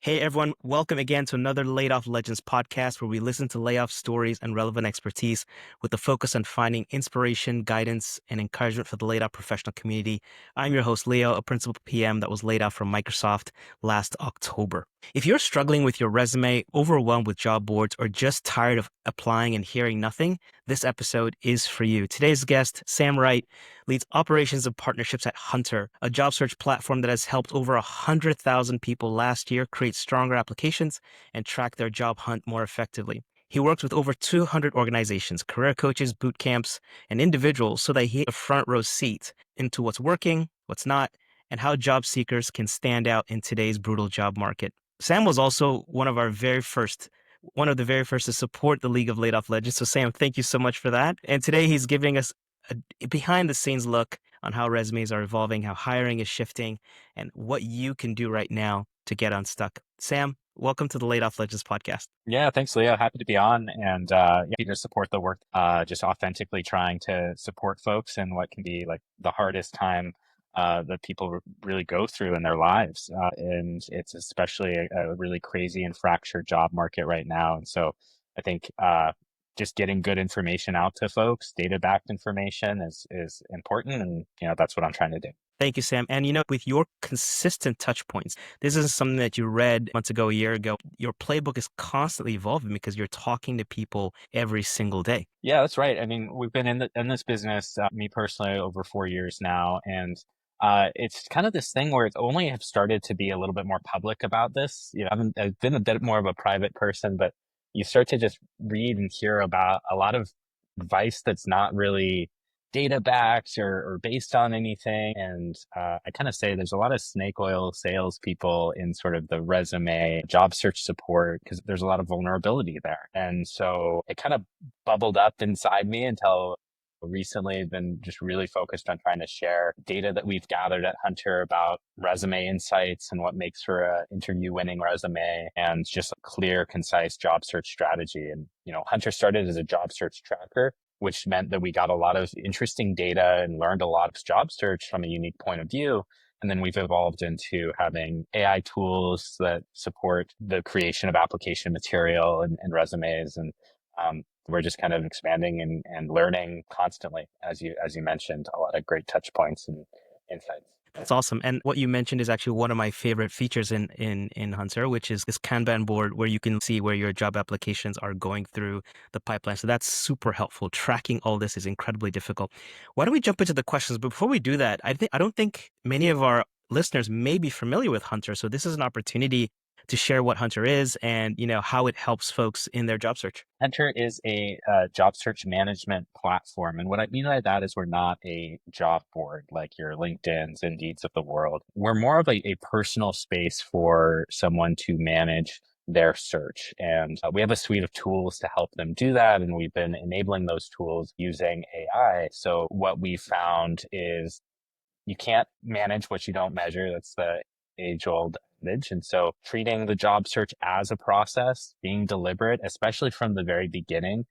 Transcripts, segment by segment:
Hey everyone, welcome again to another Laid Off Legends podcast where we listen to layoff stories and relevant expertise with a focus on finding inspiration, guidance, and encouragement for the laid off professional community. I'm your host, Leo, a principal PM that was laid off from Microsoft last October. If you're struggling with your resume, overwhelmed with job boards, or just tired of applying and hearing nothing, this episode is for you. Today's guest, Sam Wright, leads operations and partnerships at Huntr, a job search platform that has helped over 100,000 people last year create stronger applications and track their job hunt more effectively. He works with over 200 organizations, career coaches, boot camps, and individuals so that he has a front row seat into what's working, what's not, and how job seekers can stand out in today's brutal job market. Sam was also one of the very first to support the League of Laid Off Legends. So Sam, thank you so much for that. And today he's giving us a behind the scenes look on how resumes are evolving, how hiring is shifting, and what you can do right now to get unstuck. Sam, welcome to the Laid Off Legends podcast. Yeah, thanks, Leo. Happy to be on and happy to support the work. Just authentically trying to support folks in what can be like the hardest time that people really go through in their lives. And it's especially a really crazy and fractured job market right now. And so I think just getting good information out to folks, data-backed information is important. And, that's what I'm trying to do. Thank you, Sam. And with your consistent touch points, this isn't something that you read months ago, a year ago. Your playbook is constantly evolving because you're talking to people every single day. Yeah, that's right. I mean, we've been in this business, me personally, over 4 years now, and it's kind of this thing where it's only have started to be a little bit more public about this. I've been a bit more of a private person, but you start to just read and hear about a lot of advice that's not really data backed or based on anything. And I kind of say there's a lot of snake oil salespeople in sort of the resume job search support because there's a lot of vulnerability there. And so it kind of bubbled up inside me until recently I've been just really focused on trying to share data that we've gathered at Huntr about resume insights and what makes for a interview winning resume and just a clear, concise job search strategy. And, Huntr started as a job search tracker, which meant that we got a lot of interesting data and learned a lot of job search from a unique point of view. And then we've evolved into having AI tools that support the creation of application material and resumes. And we're just kind of expanding and learning constantly, as you mentioned, a lot of great touch points and insights. That's awesome. And what you mentioned is actually one of my favorite features in Huntr, which is this Kanban board where you can see where your job applications are going through the pipeline. So that's super helpful. Tracking all this is incredibly difficult. Why don't we jump into the questions? But before we do that, I don't think many of our listeners may be familiar with Huntr. So this is an opportunity to share what Huntr is and how it helps folks in their job search. Huntr is a job search management platform. And what I mean by that is we're not a job board like your LinkedIn's, Indeeds of the world. We're more of a personal space for someone to manage their search. And we have a suite of tools to help them do that. And we've been enabling those tools using AI. So what we found is you can't manage what you don't measure. That's the age old adage. And so treating the job search as a process, being deliberate, especially from the very beginning,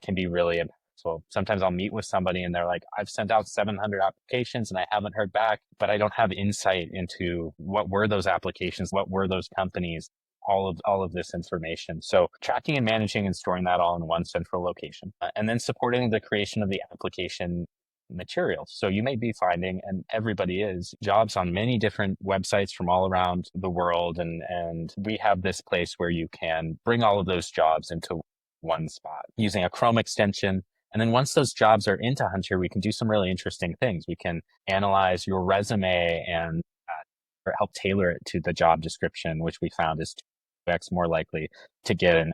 can be really impactful. Sometimes I'll meet with somebody and they're like, I've sent out 700 applications and I haven't heard back, but I don't have insight into what were those applications, what were those companies, all of this information. So tracking and managing and storing that all in one central location, and then supporting the creation of the application materials. So you may be finding, and everybody is, jobs on many different websites from all around the world. And we have this place where you can bring all of those jobs into one spot using a Chrome extension. And then once those jobs are into Huntr, we can do some really interesting things. We can analyze your resume and help tailor it to the job description, which we found is 2x more likely to get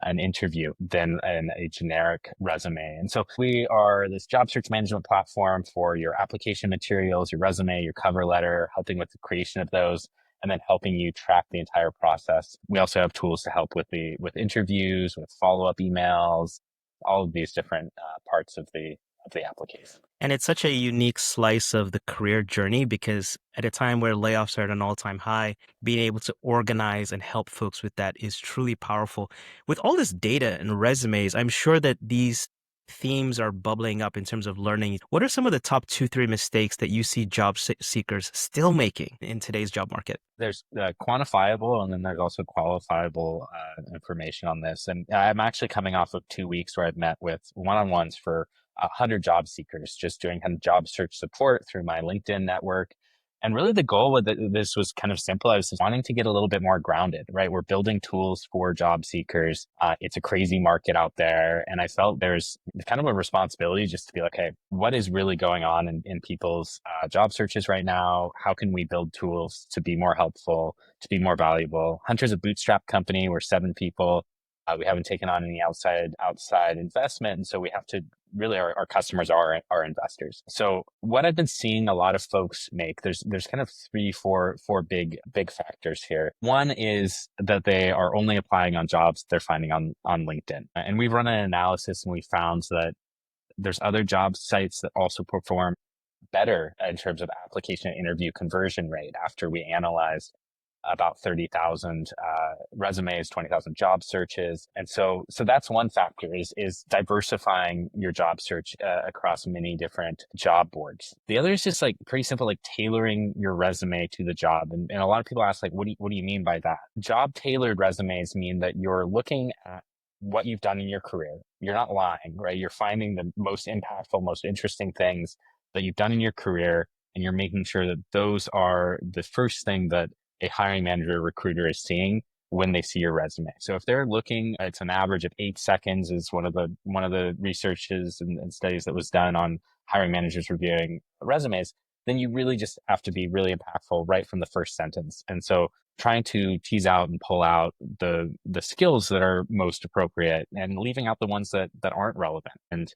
an interview than a generic resume. And so we are this job search management platform for your application materials, your resume, your cover letter, helping with the creation of those, and then helping you track the entire process. We also have tools to help with interviews, with follow-up emails, all of these different parts of the application. And it's such a unique slice of the career journey because at a time where layoffs are at an all-time high, being able to organize and help folks with that is truly powerful. With all this data and resumes, I'm sure that these themes are bubbling up in terms of learning. What are some of the top two, three mistakes that you see seekers still making in today's job market? There's quantifiable and then there's also qualifiable information on this. And I'm actually coming off of 2 weeks where I've met with one-on-ones for 100 job seekers, just doing kind of job search support through my LinkedIn network. And really the goal with this was kind of simple. I was just wanting to get a little bit more grounded, right? We're building tools for job seekers. It's a crazy market out there. And I felt there's kind of a responsibility just to be like, hey, what is really going on in people's job searches right now? How can we build tools to be more helpful, to be more valuable? Huntr's a bootstrap company. We're 7 people. We haven't taken on any outside investment. And so we have to really our customers are our investors. So what I've been seeing a lot of folks make, there's kind of four big factors here. One is that they are only applying on jobs they're finding on LinkedIn. And we've run an analysis and we found that there's other job sites that also perform better in terms of application and interview conversion rate after we analyzed about 30,000 resumes, 20,000 job searches. And so that's one factor is diversifying your job search across many different job boards. The other is just like pretty simple, like tailoring your resume to the job. And a lot of people ask like, what do you mean by that? Job tailored resumes mean that you're looking at what you've done in your career. You're not lying, right? You're finding the most impactful, most interesting things that you've done in your career. And you're making sure that those are the first thing that a hiring manager or recruiter is seeing when they see your resume. So if they're looking, it's an average of 8 seconds is one of the researches and studies that was done on hiring managers reviewing resumes, then you really just have to be really impactful right from the first sentence. And so trying to tease out and pull out the skills that are most appropriate and leaving out the ones that aren't relevant. And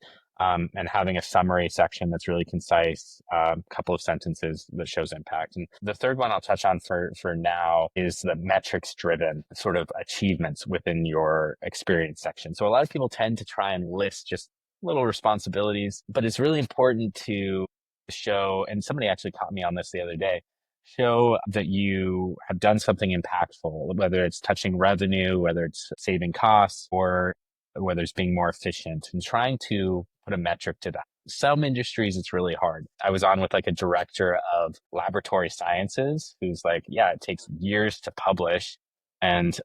having a summary section that's really concise, couple of sentences that shows impact. And the third one I'll touch on for now is the metrics driven sort of achievements within your experience section. So a lot of people tend to try and list just little responsibilities, but it's really important to show, and somebody actually caught me on this the other day, show that you have done something impactful, whether it's touching revenue, whether it's saving costs, or whether it's being more efficient, and trying to put a metric to that. Some industries, it's really hard. I was on with like a director of laboratory sciences who's like, yeah, it takes years to publish and,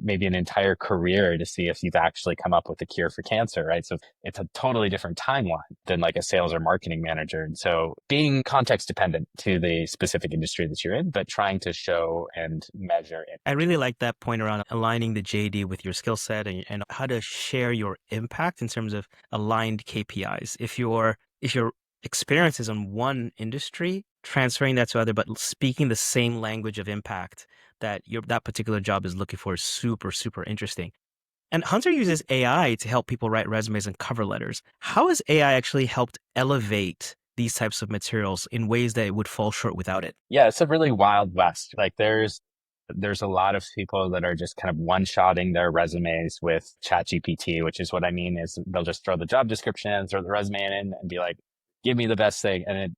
maybe an entire career to see if you've actually come up with a cure for cancer, right? So it's a totally different timeline than like a sales or marketing manager. And so being context dependent to the specific industry that you're in, but trying to show and measure it. I really like that point around aligning the JD with your skill set and how to share your impact in terms of aligned KPIs. If your experience is on one industry, transferring that to other, but speaking the same language of impact that particular job is looking for is super, super interesting. And Huntr uses AI to help people write resumes and cover letters. How has AI actually helped elevate these types of materials in ways that it would fall short without it? Yeah, it's a really wild west. Like there's a lot of people that are just kind of one-shotting their resumes with ChatGPT, which is what I mean is they'll just throw the job description, throw the resume in and be like, give me the best thing. And it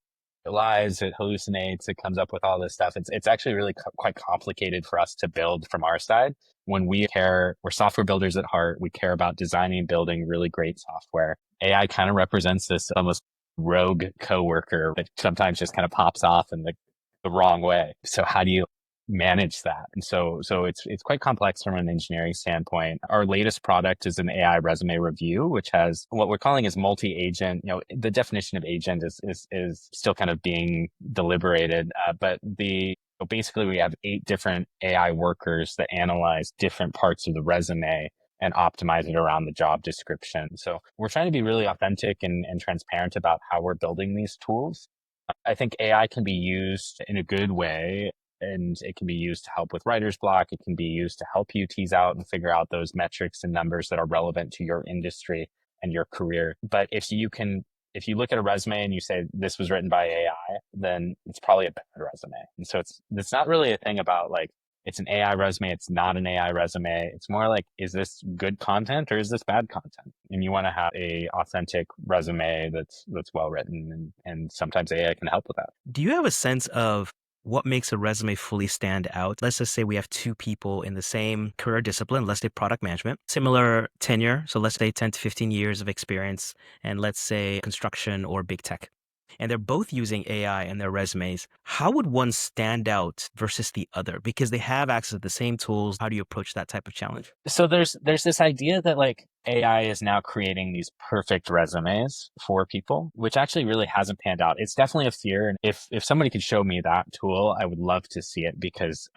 lies, it hallucinates, it comes up with all this stuff. It's actually really quite complicated for us to build from our side. When we're software builders at heart. We care about designing and building really great software. AI kind of represents this almost rogue coworker that sometimes just kind of pops off in the wrong way. So how do you manage that? And so it's quite complex from an engineering standpoint. Our latest product is an AI resume review, which has what we're calling is multi-agent. The definition of agent is still kind of being deliberated, but basically we have 8 different AI workers that analyze different parts of the resume and optimize it around the job description. So we're trying to be really authentic and transparent about how we're building these tools. I think AI can be used in a good way, and it can be used to help with writer's block. It can be used to help you tease out and figure out those metrics and numbers that are relevant to your industry and your career. But if you look at a resume and you say this was written by AI, then it's probably a bad resume. And so it's not really a thing about like, it's an AI resume. It's not an AI resume. It's more like, is this good content or is this bad content? And you want to have a authentic resume that's well written, and sometimes AI can help with that. Do you have a sense of what makes a resume fully stand out? Let's just say we have two people in the same career discipline, let's say product management, similar tenure. So let's say 10 to 15 years of experience, and let's say construction or big tech. And they're both using AI in their resumes. How would one stand out versus the other? Because they have access to the same tools. How do you approach that type of challenge? So there's this idea that like AI is now creating these perfect resumes for people, which actually really hasn't panned out. It's definitely a fear, and if somebody could show me that tool, I would love to see it because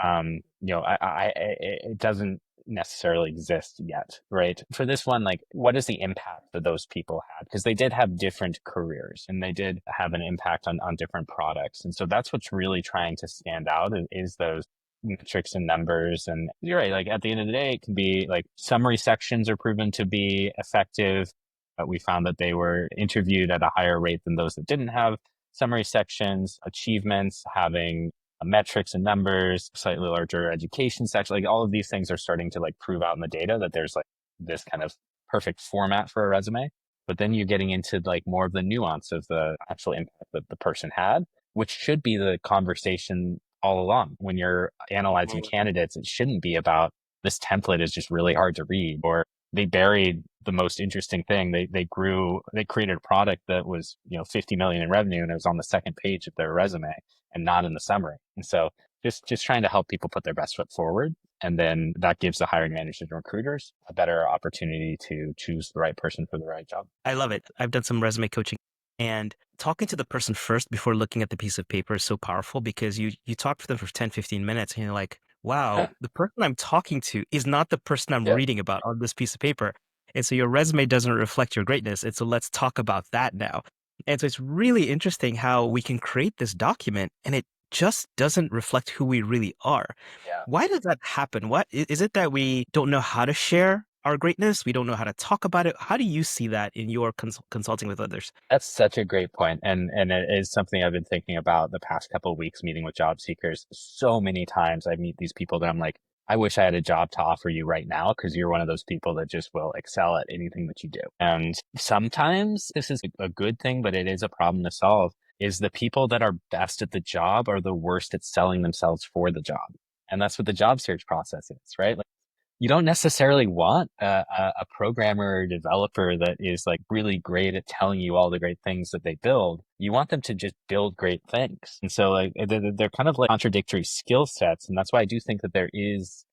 it doesn't necessarily exist yet, right? For this one, like what is the impact that those people had? Because they did have different careers and they did have an impact on different products. And so that's what's really trying to stand out is those metrics and numbers. And you're right, like at the end of the day, it can be like summary sections are proven to be effective. But we found that they were interviewed at a higher rate than those that didn't have summary sections, achievements, having metrics and numbers, slightly larger education section. Like all of these things are starting to like prove out in the data that there's like this kind of perfect format for a resume. But then you're getting into like more of the nuance of the actual impact that the person had, which should be the conversation all along. When you're analyzing candidates, it shouldn't be about this template is just really hard to read or they buried the most interesting thing. They created a product that was, 50 million in revenue and it was on the second page of their resume and not in the summary. And so just trying to help people put their best foot forward. And then that gives the hiring managers and recruiters a better opportunity to choose the right person for the right job. I love it. I've done some resume coaching, and talking to the person first before looking at the piece of paper is so powerful because you talk to them for 10, 15 minutes and you're like, wow, the person I'm talking to is not the person I'm Yep. reading about on this piece of paper. And so your resume doesn't reflect your greatness. And so let's talk about that now. And so it's really interesting how we can create this document and it just doesn't reflect who we really are. Yeah. Why does that happen? Is it that we don't know how to share our greatness? We don't know how to talk about it. How do you see that in your consulting with others? That's such a great point. And it is something I've been thinking about the past couple of weeks meeting with job seekers. So many times I meet these people that I'm like, I wish I had a job to offer you right now because you're one of those people that just will excel at anything that you do. And sometimes this is a good thing, but it is a problem to solve is the people that are best at the job are the worst at selling themselves for the job. And that's what the job search process is, right? Like, you don't necessarily want a programmer or developer that is like really great at telling you all the great things that they build. You want them to just build great things. And so like they're kind of like contradictory skill sets. And that's why I do think that there is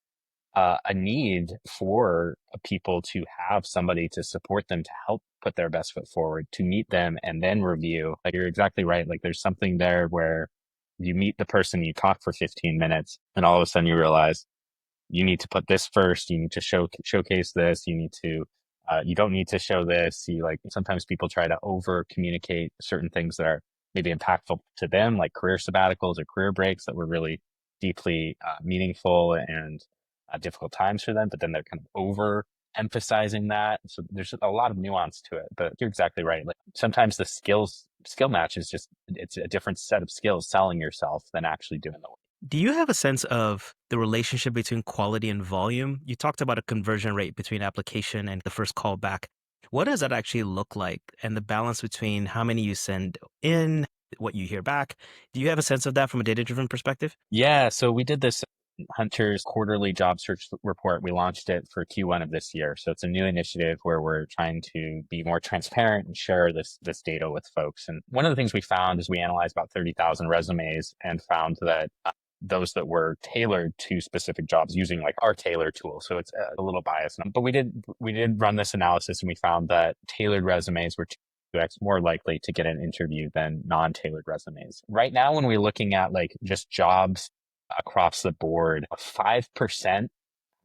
a need for people to have somebody to support them to help put their best foot forward, to meet them and then review. Like you're exactly right. Like there's something there where you meet the person, you talk for 15 minutes, and all of a sudden you realize you need to put this first. You need to showcase this. You need to, you don't need to show this. You like, sometimes people try to over communicate certain things that are maybe impactful to them, like career sabbaticals or career breaks that were really deeply meaningful and difficult times for them. But then they're kind of over emphasizing that. So there's a lot of nuance to it, but you're exactly right. Like sometimes the skill match is just, it's a different set of skills selling yourself than actually doing the work. Do you have a sense of the relationship between quality and volume? You talked about a conversion rate between application and the first call back. What does that actually look like? And the balance between how many you send in, what you hear back. Do you have a sense of that from a data-driven perspective? Yeah, so we did this Huntr's quarterly job search report. We launched it for Q1 of this year. So it's a new initiative where we're trying to be more transparent and share this data with folks. And one of the things we found is we analyzed about 30,000 resumes and found that those that were tailored to specific jobs using like our tailor tool. So it's a little biased, but we did run this analysis and we found that tailored resumes were 2x more likely to get an interview than non-tailored resumes. Right now, when we're looking at like just jobs across the board, a 5%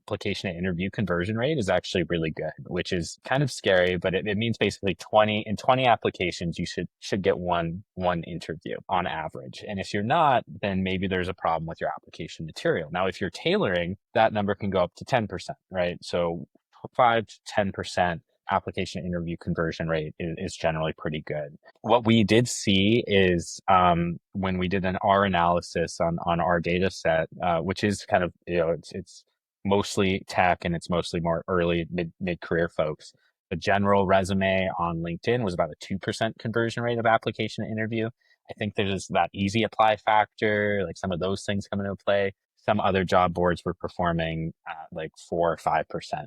application to interview conversion rate is actually really good, which is kind of scary, but it means basically 20 applications, you should get one interview on average. And if you're not, then maybe there's a problem with your application material. Now, if you're tailoring, that number can go up to 10%, right? So 5 to 10% application interview conversion rate is generally pretty good. What we did see is when we did an R analysis on our data set, which is kind of, it's mostly tech and it's mostly more early mid career folks. The general resume on LinkedIn was about a 2% conversion rate of application to interview. I think there's that easy apply factor, like some of those things come into play. Some other job boards were performing at like 4 or 5%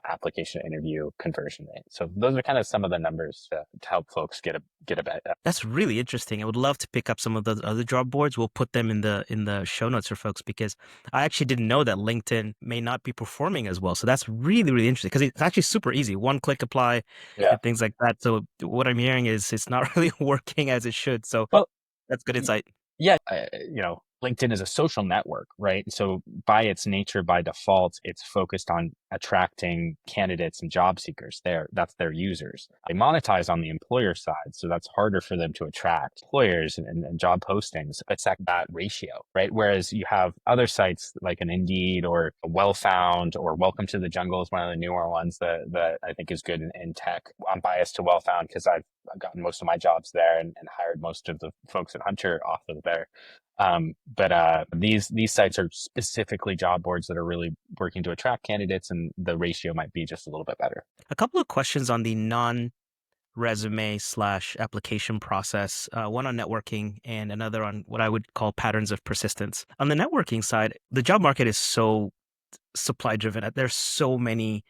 application interview conversion rate. So those are kind of some of the numbers to help folks get a bit. That's really interesting. I would love to pick up some of those other job boards. We'll put them in the show notes for folks because I actually didn't know that LinkedIn may not be performing as well. So that's really, really interesting because it's actually super easy. One click apply Yeah. and things like that. So what I'm hearing is it's not really working as it should. So Well, that's good insight. yeah, LinkedIn is a social network, right? So by its nature, by default, it's focused on attracting candidates and job seekers. That's their users. They monetize on the employer side, so that's harder for them to attract employers and job postings. It's that ratio, right? Whereas you have other sites like an Indeed or a Well-Found or Welcome to the Jungle is one of the newer ones that I think is good in tech. I'm biased to Well-Found because I've gotten most of my jobs there and hired most of the folks at Huntr off of there. But these sites are specifically job boards that are really working to attract candidates, and the ratio might be just a little bit better. A couple of questions on the non-resume slash application process, one on networking and another on what I would call patterns of persistence. On the networking side, the job market is so supply driven. There's so many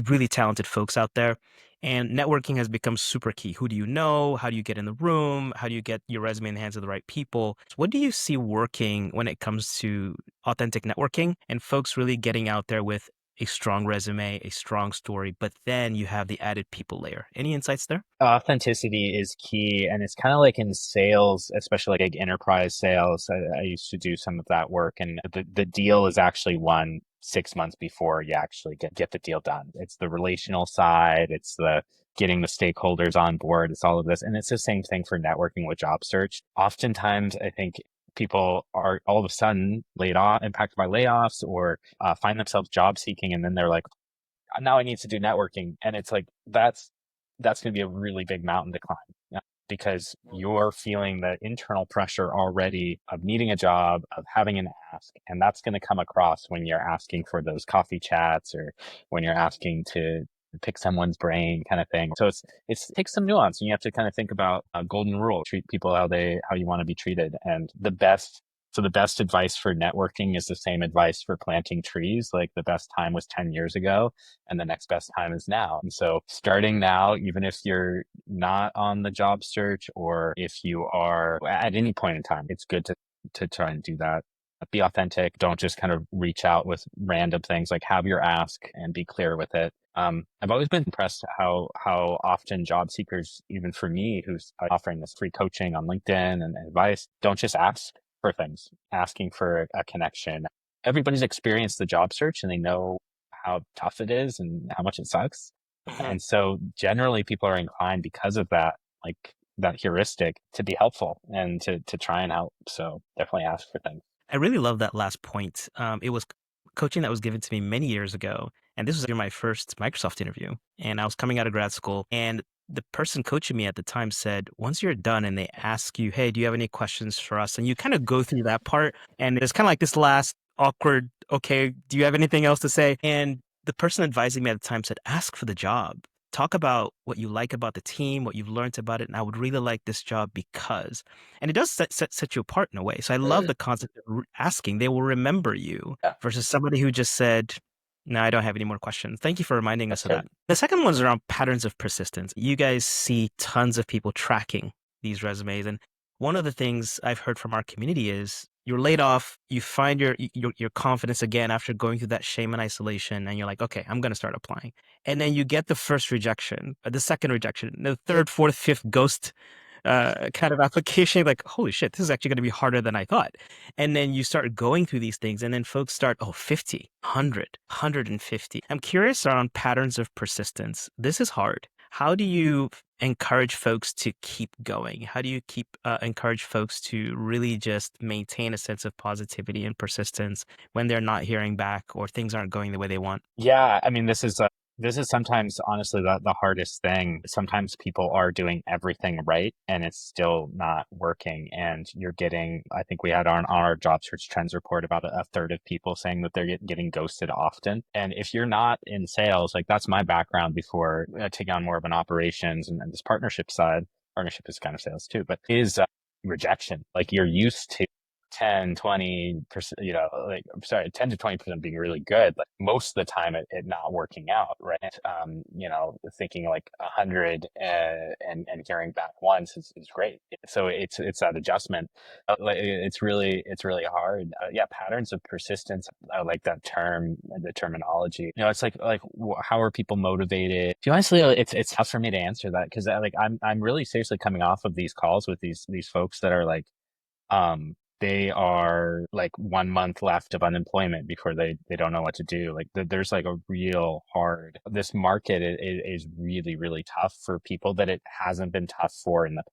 really talented folks out there. And networking has become super key. Who do you know? How do you get in the room? How do you get your resume in the hands of the right people? What do you see working when it comes to authentic networking and folks really getting out there with a strong resume, a strong story, but then you have the added people layer? Any insights there? Authenticity is key, and it's kind of like in sales, especially like enterprise sales. I used to do some of that work, and the deal is actually won 6 months before you actually get the deal done. It's the relational side, it's the getting the stakeholders on board, it's all of this. And it's the same thing for networking with job search. Oftentimes, I think people are all of a sudden laid off, impacted by layoffs, or find themselves job seeking, and then they're like, now I need to do networking. And it's like, that's going to be a really big mountain to climb, because you're feeling the internal pressure already of needing a job, of having an ask. And that's going to come across when you're asking for those coffee chats or when you're asking to pick someone's brain kind of thing. So it takes some nuance, and you have to kind of think about a golden rule, treat people how you want to be treated. And the best advice for networking is the same advice for planting trees. Like the best time was 10 years ago and the next best time is now. And so starting now, even if you're not on the job search or if you are at any point in time, it's good to try and do that. Be authentic. Don't just kind of reach out with random things. Like have your ask and be clear with it. I've always been impressed how often job seekers, even for me, who's offering this free coaching on LinkedIn and advice, don't just ask for things, asking for a connection. Everybody's experienced the job search and they know how tough it is and how much it sucks. Mhm. And so generally people are inclined because of that, like that heuristic, to be helpful and to try and help. So definitely ask for things. I really love that last point. It was coaching that was given to me many years ago. And this was during my first Microsoft interview. And I was coming out of grad school. And the person coaching me at the time said, once you're done and they ask you, hey, do you have any questions for us? And you kind of go through that part. And it's kind of like this last awkward, okay, do you have anything else to say? And the person advising me at the time said, ask for the job. Talk about what you like about the team, what you've learned about it. And I would really like this job because, and it does set you apart in a way. So I love the concept of asking. They will remember you Yeah, versus somebody who just said, no, I don't have any more questions. Thank you for reminding us that's of that. good. The second one is around patterns of persistence. You guys see tons of people tracking these resumes. And one of the things I've heard from our community is you're laid off, you find your confidence again after going through that shame and isolation, and you're like, okay, I'm going to start applying. And then you get the first rejection, the second rejection, the third, fourth, fifth ghost kind of application, like, holy shit, this is actually going to be harder than I thought. And then you start going through these things, and then folks start, oh, 50, 100, 150. I'm curious around patterns of persistence. This is hard. How do you encourage folks to keep going? How do you encourage folks to really just maintain a sense of positivity and persistence when they're not hearing back or things aren't going the way they want? Yeah, I mean, this is sometimes honestly the hardest thing. Sometimes people are doing everything right and it's still not working. And you're getting, I think we had on our job search trends report about a third of people saying that they're getting ghosted often. And if you're not in sales, like that's my background before taking on more of an operations and this partnership side. Partnership is kind of sales too, but is rejection. Like you're used to 10, 20%, like, I'm sorry, 10 to 20% being really good, like most of the time it not working out, right? Thinking like 100 and hearing back once is great. So it's that adjustment. Like it's really hard. Yeah, patterns of persistence. I like that term, the terminology. It's like how are people motivated? To be honestly, it's tough for me to answer that because I'm really seriously coming off of these calls with these folks that are like they are like 1 month left of unemployment before they don't know what to do. Like there's like a real hard, this market is really, really tough for people that it hasn't been tough for in the past.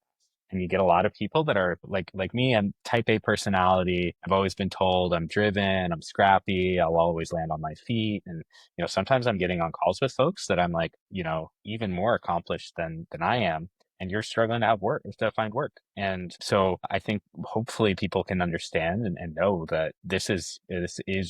And you get a lot of people that are like me. I'm type A personality. I've always been told I'm driven, I'm scrappy, I'll always land on my feet. And sometimes I'm getting on calls with folks that I'm like, even more accomplished than I am, and you're struggling to have work, to find work. And so I think hopefully people can understand and know that this is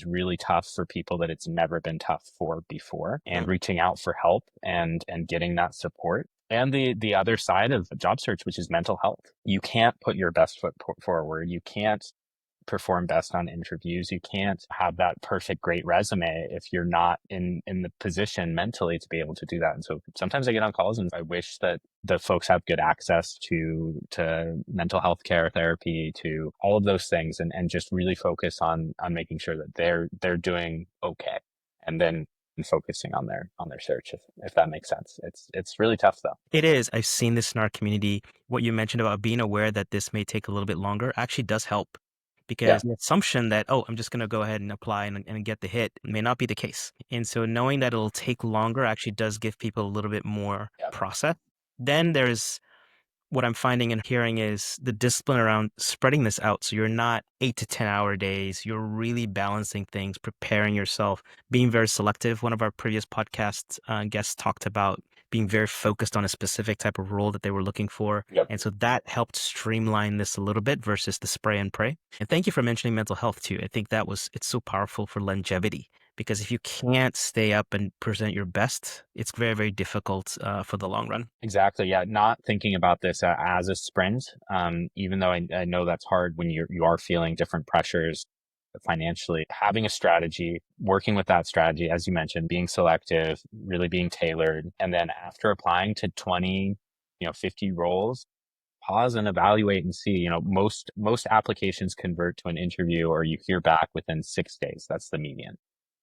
really tough for people that it's never been tough for before, and reaching out for help and getting that support. And the other side of job search, which is mental health. You can't put your best foot forward. You can't perform best on interviews. You can't have that perfect, great resume if you're not in the position mentally to be able to do that. And so sometimes I get on calls and I wish that the folks have good access to mental health care, therapy, to all of those things, and just really focus on making sure that they're doing okay. And then focusing on their search, if that makes sense. It's really tough though. It is. I've seen this in our community. What you mentioned about being aware that this may take a little bit longer actually does help Yeah. because the assumption that, oh, I'm just going to go ahead and apply and get the hit may not be the case. And so knowing that it'll take longer actually does give people a little bit more Yeah. process. Then there's what I'm finding and hearing is the discipline around spreading this out. So you're not 8 to 10 hour days. You're really balancing things, preparing yourself, being very selective. One of our previous podcast guests talked about being very focused on a specific type of role that they were looking for. Yep. And so that helped streamline this a little bit versus the spray and pray. And thank you for mentioning mental health too. I think it's so powerful for longevity because if you can't stay up and present your best, it's very, very difficult for the long run. Exactly. Yeah. Not thinking about this as a sprint, even though I know that's hard when you are feeling different pressures financially. Having a strategy, working with that strategy, as you mentioned, being selective, really being tailored, and then after applying to 20, 50 roles, pause and evaluate and see. Most applications convert to an interview or you hear back within 6 days. That's the median.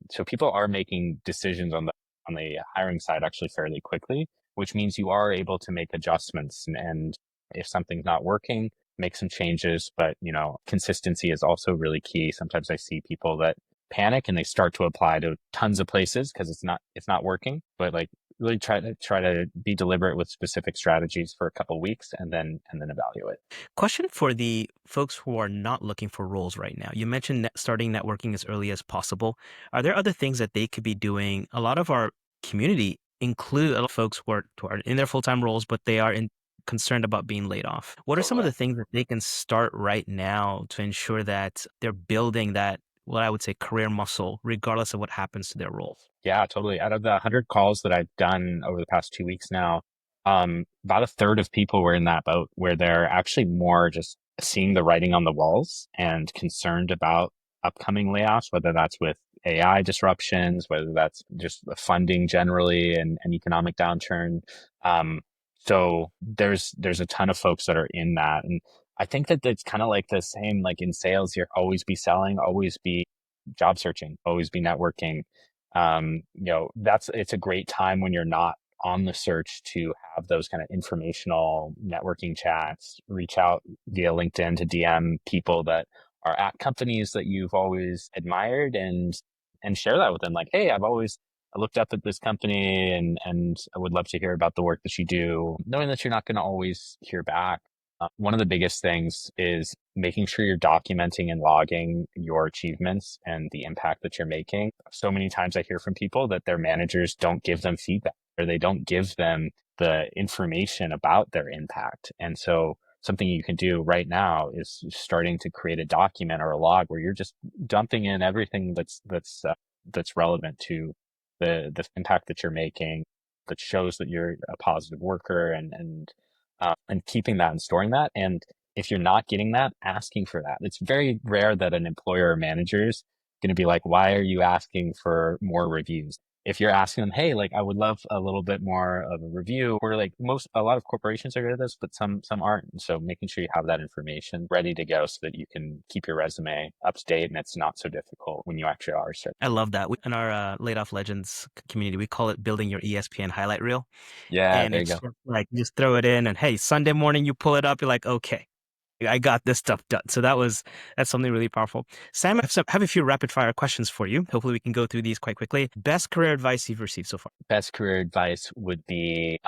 So people are making decisions on the hiring side actually fairly quickly, which means you are able to make adjustments, and if something's not working, make some changes. But consistency is also really key. Sometimes I see people that panic and they start to apply to tons of places because it's not working. But like really try to be deliberate with specific strategies for a couple of weeks and then evaluate. Question for the folks who are not looking for roles right now. You mentioned starting networking as early as possible. Are there other things that they could be doing? A lot of our community include a lot of folks who are in their full-time roles, but they are concerned about being laid off. What are some of Totally. the things that they can start right now to ensure that they're building that, what I would say, career muscle, regardless of what happens to their roles? Yeah, totally. Out of the 100 calls that I've done over the past 2 weeks now, about a third of people were in that boat where they're actually more just seeing the writing on the walls and concerned about upcoming layoffs, whether that's with AI disruptions, whether that's just the funding generally and economic downturn. So there's a ton of folks that are in that. And I think that it's kind of like the same, like in sales, you're always be selling, always be job searching, always be networking. It's a great time when you're not on the search to have those kind of informational networking chats, reach out via LinkedIn to DM people that are at companies that you've always admired, and share that with them. Like, hey, I looked up at this company and I would love to hear about the work that you do, knowing that you're not going to always hear back. One of the biggest things is making sure you're documenting and logging your achievements and the impact that you're making. So many times I hear from people that their managers don't give them feedback or they don't give them the information about their impact. And so something you can do right now is starting to create a document or a log where you're just dumping in everything that's relevant to the impact that you're making, that shows that you're a positive worker, and keeping that and storing that. And If you're not getting that, asking for that. It's very rare that an employer or manager is going to be like, why are you asking for more reviews? If you're asking them, hey, like I would love a little bit more of a review, or like a lot of corporations are good at this, but some aren't. And so making sure you have that information ready to go so that you can keep your resume up to date and it's not so difficult when you actually are starting. I love that. In our Laid Off Legends community, we call it building your ESPN highlight reel. Yeah, And there you it's go. just like you just throw it in and hey, Sunday morning you pull it up, you're like, okay, I got this stuff done. So that's something really powerful. Sam, have a few rapid fire questions for you. Hopefully we can go through these quite quickly. Best career advice you've received so far? Best career advice would be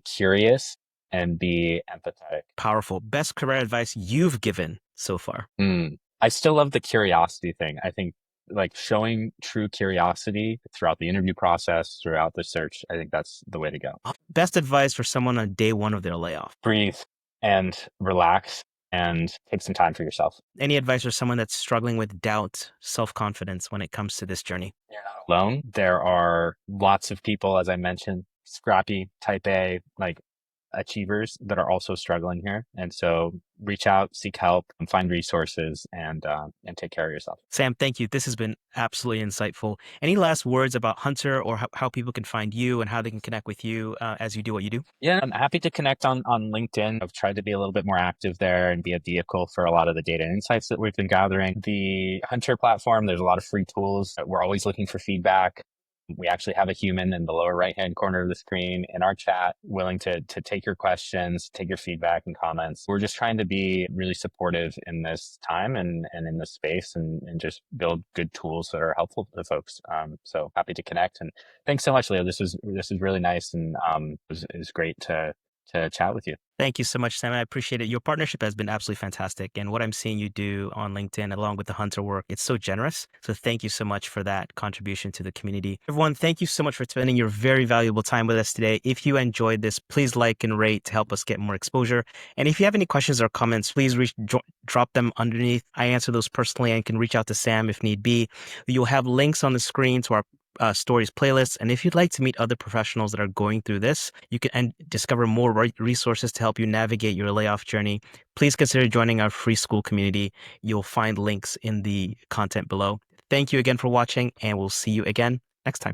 curious and be empathetic. Powerful. Best career advice you've given so far? I still love the curiosity thing. I think like showing true curiosity throughout the interview process, throughout the search, I think that's the way to go. Best advice for someone on day one of their layoff? Breathe and relax and take some time for yourself. Any advice for someone that's struggling with doubt, self-confidence when it comes to this journey? You're not alone. There are lots of people, as I mentioned, scrappy, type A, like achievers that are also struggling here. And so reach out, seek help, and find resources and take care of yourself. Sam, thank you. This has been absolutely insightful. Any last words about Huntr or how people can find you and how they can connect with you as you do what you do? Yeah, I'm happy to connect on LinkedIn. I've tried to be a little bit more active there and be a vehicle for a lot of the data insights that we've been gathering. The Huntr platform, there's a lot of free tools. We're always looking for feedback. We actually have a human in the lower right-hand corner of the screen in our chat, willing to take your questions, take your feedback and comments. We're just trying to be really supportive in this time and in this space and just build good tools that are helpful to folks. So happy to connect. And thanks so much, Leo. This is really nice and it was great to chat with you. Thank you so much, Sam. I appreciate it. Your partnership has been absolutely fantastic. And what I'm seeing you do on LinkedIn, along with the Huntr work, it's so generous. So thank you so much for that contribution to the community. Everyone, thank you so much for spending your very valuable time with us today. If you enjoyed this, please like and rate to help us get more exposure. And if you have any questions or comments, please drop them underneath. I answer those personally and can reach out to Sam if need be. You'll have links on the screen to our stories playlists. And if you'd like to meet other professionals that are going through this, you can and discover more resources to help you navigate your layoff journey. Please consider joining our free school community. You'll find links in the content below. Thank you again for watching, and we'll see you again next time.